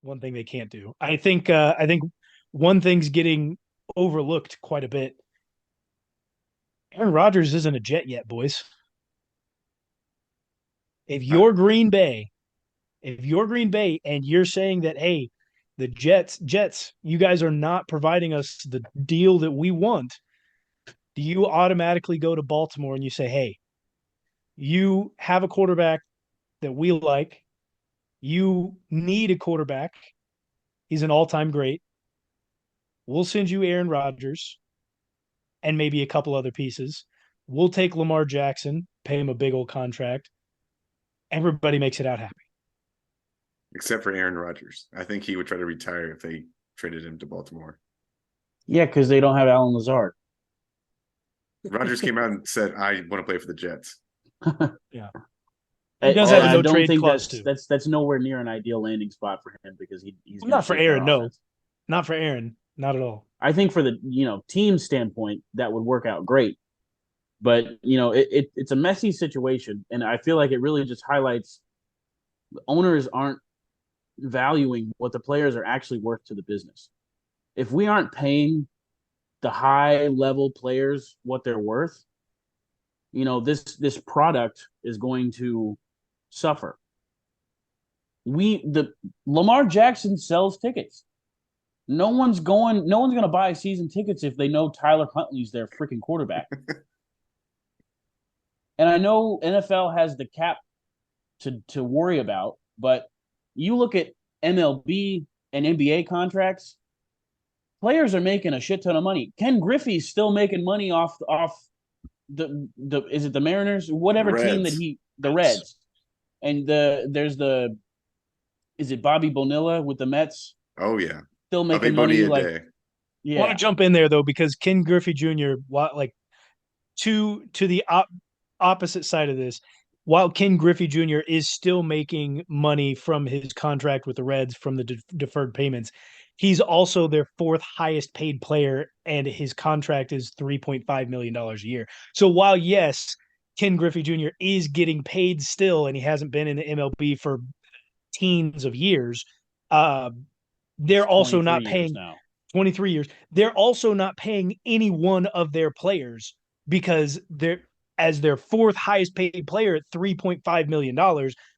one thing they can't do. I think one thing's getting overlooked quite a bit. Aaron Rodgers isn't a Jet yet, boys. If Uh, you're Green Bay, if you're Green Bay and you're saying that, hey, the Jets, you guys are not providing us the deal that we want, do you automatically go to Baltimore and you say, hey, you have a quarterback that we like. You need a quarterback. He's an all-time great. We'll send you Aaron Rodgers and maybe a couple other pieces. We'll take Lamar Jackson, pay him a big old contract. Everybody makes it out happy. except for Aaron Rodgers. I think he would try to retire if they traded him to Baltimore. Yeah, because they don't have Alan Lazard. Rodgers came out and said, "I want to play for the Jets." Yeah. He And, does and have a I no don't trade think clause that's too. that's nowhere near an ideal landing spot for him because he's going to Not for shape their Aaron, no. offense. Not for Aaron. Not at all. I think for the team standpoint that would work out great, but it's a messy situation, and I feel like it really just highlights owners aren't valuing what the players are actually worth to the business. If we aren't paying the high level players what they're worth, this product is going to suffer. The Lamar Jackson sells tickets. No one's going to buy season tickets if they know Tyler Huntley's their freaking quarterback. And I know NFL has the cap to worry about, but you look at MLB and NBA contracts, players are making a shit ton of money. Ken Griffey's still making money off the is it the Mariners, The whatever team that Reds. the Reds, and there's the is it Bobby Bonilla with the Mets Oh yeah, still Ave making money Bonilla like Day. I want to yeah. jump in there though because Ken Griffey Jr. like to the opposite side of this, while Ken Griffey Jr. is still making money from his contract with the Reds from the deferred payments, he's also their fourth highest paid player, and his contract is $3.5 million a year. So while yes, Ken Griffey Jr. is getting paid still, and he hasn't been in the MLB for teens of years, uh, It's they're also 23 not years paying now. 23 years. They're also not paying any one of their players because they're as their fourth highest paid player at $3.5 million.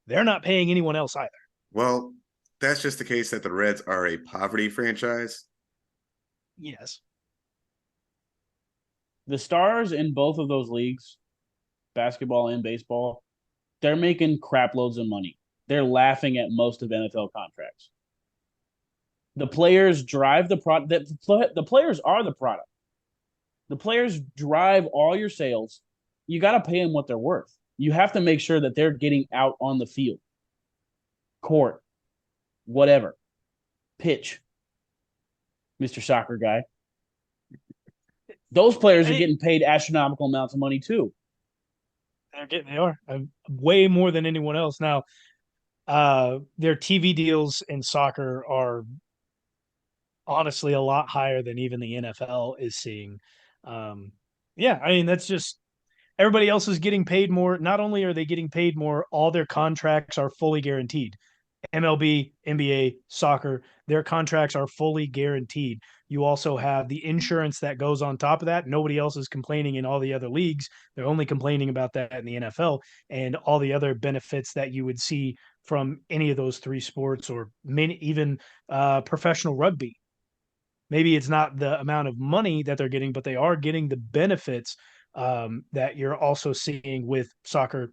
They're not paying anyone else either. Well, that's just the case that the Reds are a poverty franchise. Yes. The stars in both of those leagues, basketball and baseball, they're making crap loads of money. They're laughing at most of NFL contracts. The players drive the product. The players are the product. The players drive all your sales. You got to pay them what they're worth. You have to make sure that they're getting out on the field, court, whatever, pitch, Mr. Soccer Guy. Those players are getting paid astronomical amounts of money too. They are way more than anyone else. Now, their TV deals in soccer are honestly a lot higher than even the NFL is seeing. Um, yeah, I mean, that's just everybody else is getting paid more. Not only are they getting paid more, all their contracts are fully guaranteed. MLB, NBA, soccer, their contracts are fully guaranteed. You also have the insurance that goes on top of that. Nobody else is complaining in all the other leagues. They're only complaining about that in the NFL and all the other benefits that you would see from any of those three sports or many, even professional rugby. Maybe it's not the amount of money that they're getting, but they are getting the benefits that you're also seeing with soccer,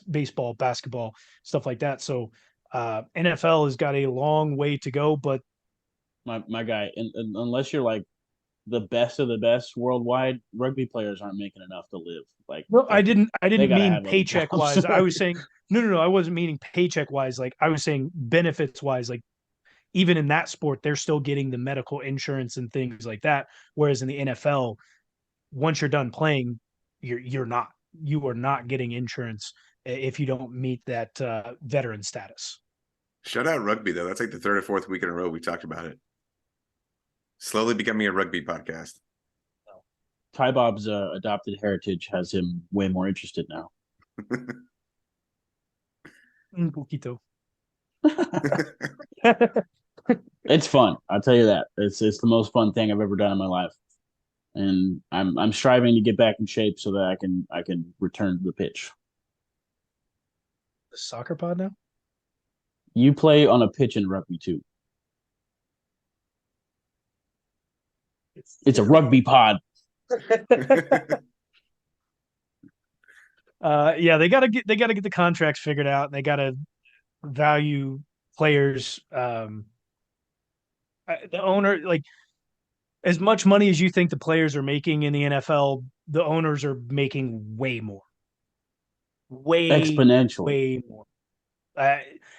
baseball, basketball, stuff like that. So NFL has got a long way to go, but My guy, and unless you're like the best of the best worldwide, rugby players aren't making enough to live. Like no, I like didn't. I they didn't got to mean have other paycheck jobs. wise. I was saying no, no, no. I wasn't meaning paycheck wise. Like I was saying benefits wise. Like even in that sport, they're still getting the medical insurance and things like that. Whereas in the NFL, once you're done playing, you're not. You are not getting insurance if you don't meet that veteran status. Shut out rugby though. That's like the third or fourth week in a row we talked about it. Slowly becoming a rugby podcast. Ty Bob's adopted heritage has him way more interested now. Un poquito. It's fun. I'll tell you that. It's the most fun thing I've ever done in my life. And I'm striving to get back in shape so that I can return to the pitch. The soccer pod now? You play on a pitch in rugby too. It's a rugby pod. Yeah, they gotta get the contracts figured out. They gotta value players. The owner, like, as much money as you think the players are making in the NFL, the owners are making way more, way Exponentially. way more. Uh,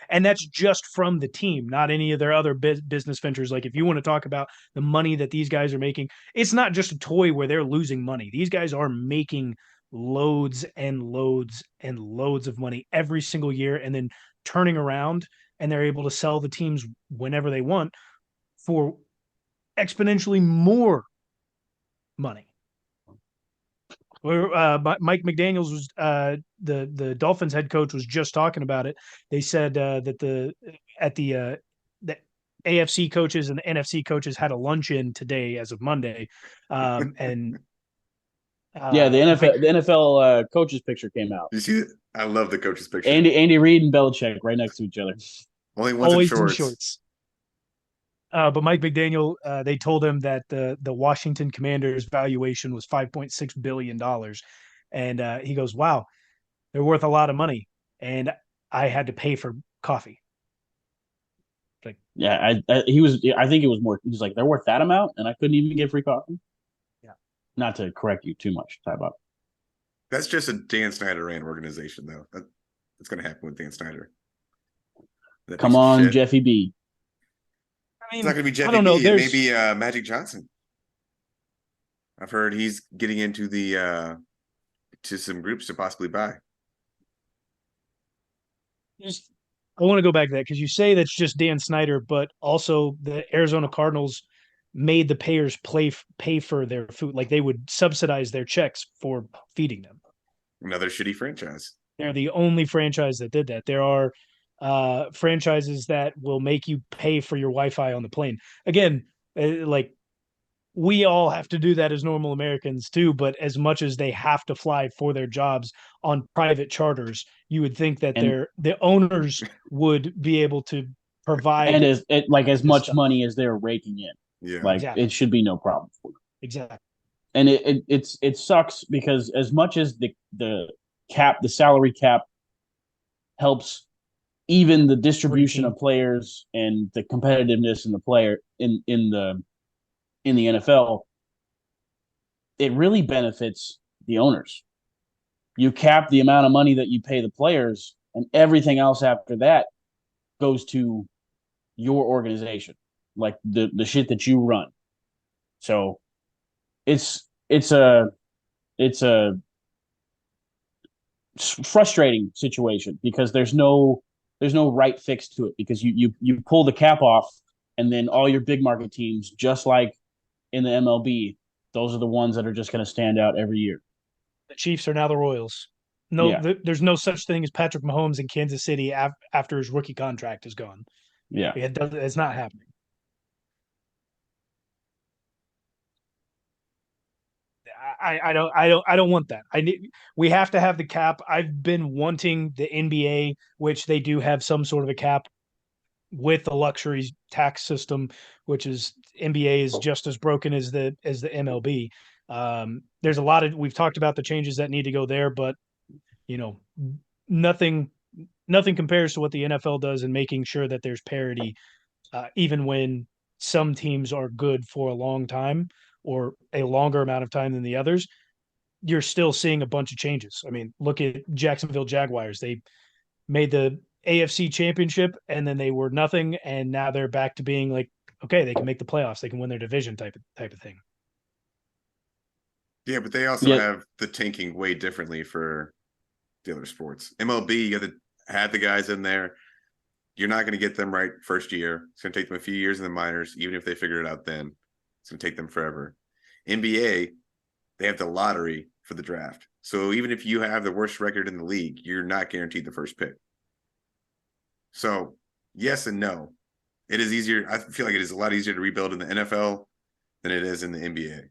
and that's just from the team, not any of their other business ventures. Like, if you want to talk about the money that these guys are making, it's not just a toy where they're losing money. These guys are making loads and loads and loads of money every single year, and then turning around, and they're able to sell the teams whenever they want for exponentially more money. Where Mike McDaniels was the Dolphins head coach was just talking about it. They said that the AFC coaches and the NFC coaches had a luncheon today as of Monday, and Yeah, the Mike, NFL coaches picture came out. You see, I love the coach's picture. Andy Reid and Belichick right next to each other. Only one's in always in shorts. shorts. But Mike McDaniel, they told him that the Washington Commanders valuation was $5.6 billion, and he goes, "Wow, they're worth a lot of money," and I had to pay for coffee. Like, Yeah, he was. I think it was more. He's like, they're worth that amount, and I couldn't even get free coffee. yeah, Not to correct you too much, Ty Bob. That's just a Dan Snyder ran organization, though. That's going to happen with Dan Snyder. That Come piece of on, shit. Jeffy B. I It's not mean, going to be I Jeffy don't know. B. It may There's be Magic Johnson. I've heard he's getting into the to some groups to possibly buy. just I want to go back to that because you say that's just Dan Snyder, but also the Arizona Cardinals made the pay for their food. Like, they would subsidize their checks for feeding them. Another shitty franchise. They're the only franchise that did that. There are franchises that will make you pay for your Wi-Fi on the plane. Again, like, we all have to do that as normal Americans too, but as much as they have to fly for their jobs on private charters, you would think that And the owners would be able to provide as this much stuff. money as they're raking in, Yeah. like Exactly. it should be no problem for them. Exactly. And it sucks because as much as the salary cap helps even the distribution of players and the competitiveness in the player in the NFL, it really benefits the owners. You cap the amount of money that you pay the players, and everything else after that goes to your organization, like the shit that you run. So it's a it's a frustrating situation because there's no right fix to it because you pull the cap off and then all your big market teams, just like in the MLB, those are the ones that are just going to stand out every year. The Chiefs are now the Royals. No, Yeah. there's no such thing as Patrick Mahomes in Kansas City after his rookie contract is gone. Yeah. It's not happening. I don't want that. We have to have the cap. I've been wanting the NBA, which they do have some sort of a cap with the luxury tax system, which is NBA is just as broken as the MLB. There's a lot of we've talked about the changes that need to go there, but you know, nothing compares to what the NFL does in making sure that there's parity, even when some teams are good for a long time or a longer amount of time than the others. You're still seeing a bunch of changes. I mean, look at Jacksonville Jaguars. They made the AFC championship and then they were nothing. And now they're back to being like, okay, they can make the playoffs. They can win their division type of thing. Yeah, but they also have the tanking way differently for the other sports. MLB, you got to have the guys in there. You're not going to get them right first year. It's going to take them a few years in the minors, even if they figure it out then. It's going to take them forever. NBA, they have the lottery for the draft. So even if you have the worst record in the league, you're not guaranteed the first pick. So Yes and no. It is easier. I feel like it is a lot easier to rebuild in the NFL than it is in the NBA.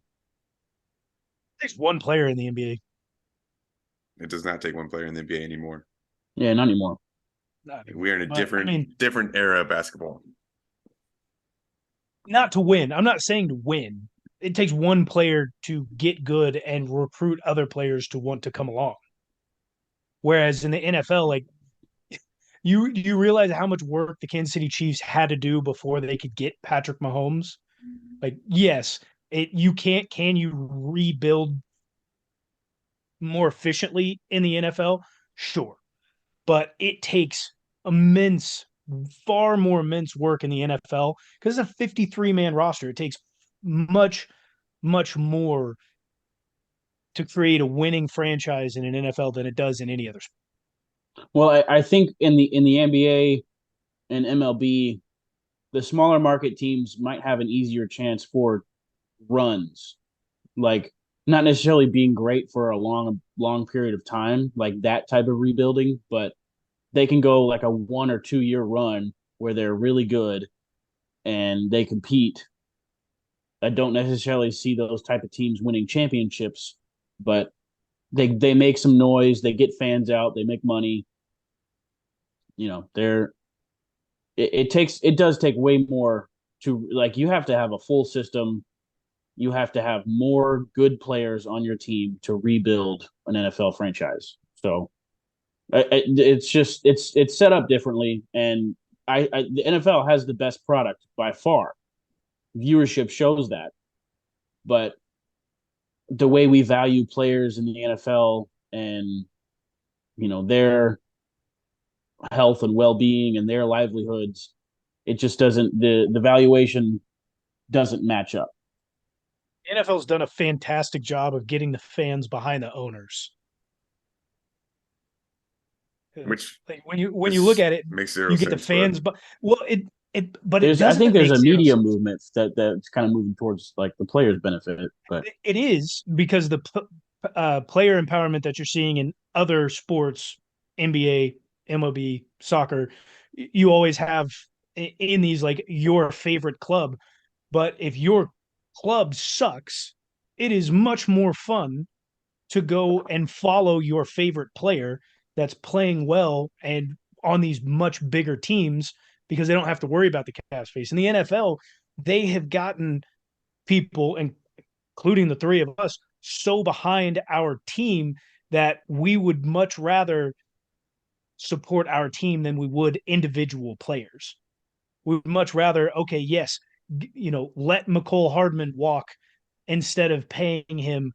There's one player in the NBA. It does not take one player in the NBA anymore. Yeah, not anymore. Not We are anymore. in a But I different mean, different era of basketball. not to win. I'm not saying to win. It takes one player to get good and recruit other players to want to come along. Whereas in the NFL, like you realize how much work the Kansas City Chiefs had to do before they could get Patrick Mahomes? Like, yes, you can't can you rebuild more efficiently in the NFL? Sure. But it takes immense, far more immense work in the NFL because it's a 53-man roster. It takes much, much more to create a winning franchise in an NFL than it does in any other sport. Well, I think in the NBA and MLB, the smaller market teams might have an easier chance for runs, like not necessarily being great for a long period of time, like that type of rebuilding, but they can go like a 1 or 2 year run where they're really good and they compete. I don't necessarily see those type of teams winning championships, but they make some noise, they get fans out, they make money. They're it does take way more to, like, you have to have a full system. You have to have more good players on your team to rebuild an NFL franchise. So it's just it's set up differently, and the NFL has the best product by far. Viewership shows that, but the way we value players in the NFL and their health and well-being and their livelihoods, it just doesn't, the valuation doesn't match up. The NFL's done a fantastic job of getting the fans behind the owners. Which Like when you look is at it, makes zero you get the sense, but fans, but well, it I think doesn't there's make a zero media sense. movement that's kind of moving towards like the players benefit, but It is because the player empowerment that you're seeing in other sports, NBA, MLB, soccer, you always have in these like your favorite club. But if your club sucks, it is much more fun to go and follow your favorite player that's playing well and on these much bigger teams because they don't have to worry about the cap space. In the NFL, they have gotten people, including the three of us, so behind our team that we would much rather support our team than we would individual players. We would much rather, okay, yes, let McCole Hardman walk instead of paying him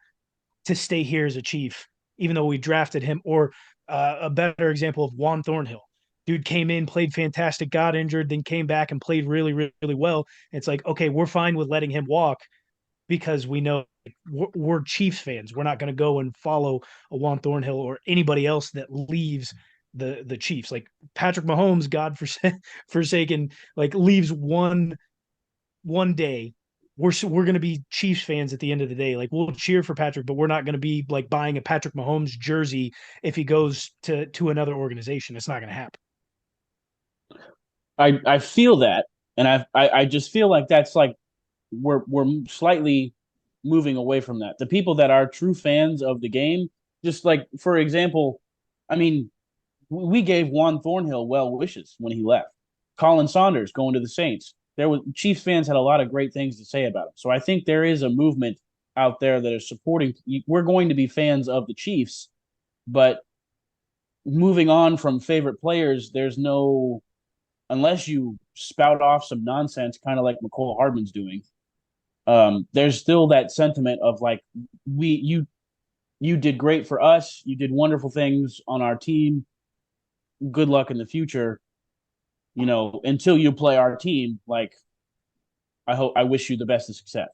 to stay here as a Chief, even though we drafted him. Or a better example of Juan Thornhill. Dude came in, played fantastic, got injured, then came back and played really, really, really well. It's like, okay, we're fine with letting him walk because we know we're Chiefs fans. We're not going to go and follow a Juan Thornhill or anybody else that leaves the Chiefs. Like Patrick Mahomes, God forsaken, like leaves one day. We're going to be Chiefs fans at the end of the day. Like we'll cheer for Patrick, but we're not going to be like buying a Patrick Mahomes jersey if he goes to another organization. It's not going to happen. I feel that, and I just feel like that's like we're slightly moving away from that. The people that are true fans of the game, just like for example, I mean, we gave Juan Thornhill well wishes when he left. Colin Saunders going to the Saints. There was Chiefs fans had a lot of great things to say about him. So I think there is a movement out there that is supporting. We're going to be fans of the Chiefs, but moving on from favorite players, there's no, unless you spout off some nonsense, kind of like McCole Hardman's doing. There's still that sentiment of like you did great for us. You did wonderful things on our team. Good luck in the future. Until you play our team, like I wish you the best of success.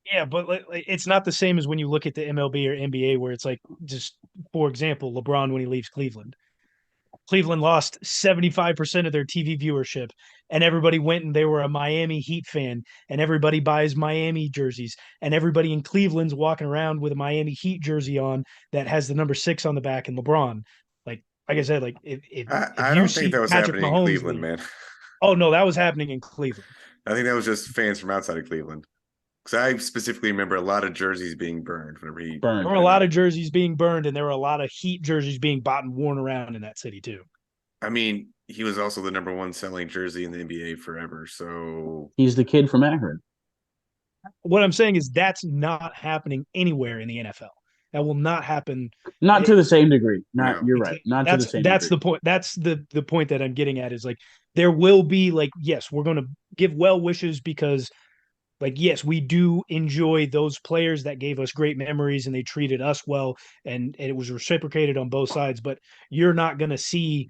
Yeah, but it's not the same as when you look at the MLB or NBA, where it's like, just for example, LeBron when he leaves Cleveland. Cleveland lost 75% of their TV viewership, and everybody went and they were a Miami Heat fan, and everybody buys Miami jerseys, and everybody in Cleveland's walking around with a Miami Heat jersey on that has the number 6 on the back and LeBron. Like I said, like if I you don't think see that was Patrick happening in Mahomes Cleveland, leave, man. Oh no, that was happening in Cleveland. I think that was just fans from outside of Cleveland. Because I specifically remember a lot of jerseys being burned whenever he There Burned. were a played lot there. of jerseys being burned, and there were a lot of Heat jerseys being bought and worn around in that city too. I mean, he was also the number one selling jersey in the NBA forever. So He's the kid from Akron. What I'm saying is that's not happening anywhere in the NFL. That will not happen. Not to the same degree. Not no, you're right. Not to the same That's degree. the point. That's the point that I'm getting at is like there will be like yes, we're going to give well wishes because like yes, we do enjoy those players that gave us great memories and they treated us well and it was reciprocated on both sides. But you're not going to see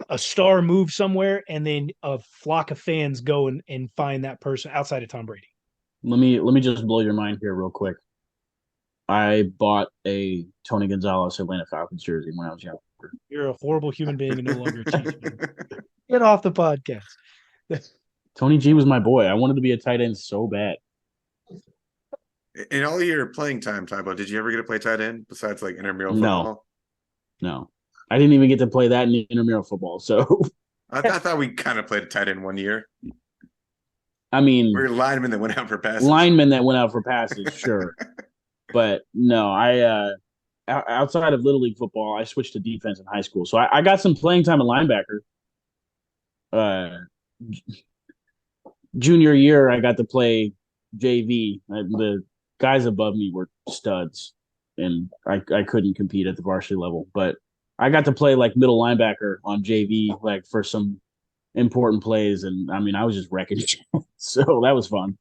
a star move somewhere and then a flock of fans go and find that person outside of Tom Brady. Let me just blow your mind here real quick. I bought a Tony Gonzalez Atlanta Falcons jersey when I was younger. You're a horrible human being and no longer a teacher. Get off the podcast. Tony G was my boy. I wanted to be a tight end so bad. in all your playing time, Tybo, did you ever get to play tight end besides like intramural No, football? no. I didn't even get to play that in intramural football. So I thought we kind of played tight end one year. I mean, We were linemen that went out for passes. linemen that went out for passes, sure. But no, outside of Little League football, I switched to defense in high school. So I got some playing time at linebacker. Uh, junior year, I got to play JV. The guys above me were studs, and I couldn't compete at the varsity level. But I got to play like middle linebacker on JV, like for some important plays, and I mean, I was just wrecking shit. So that was fun.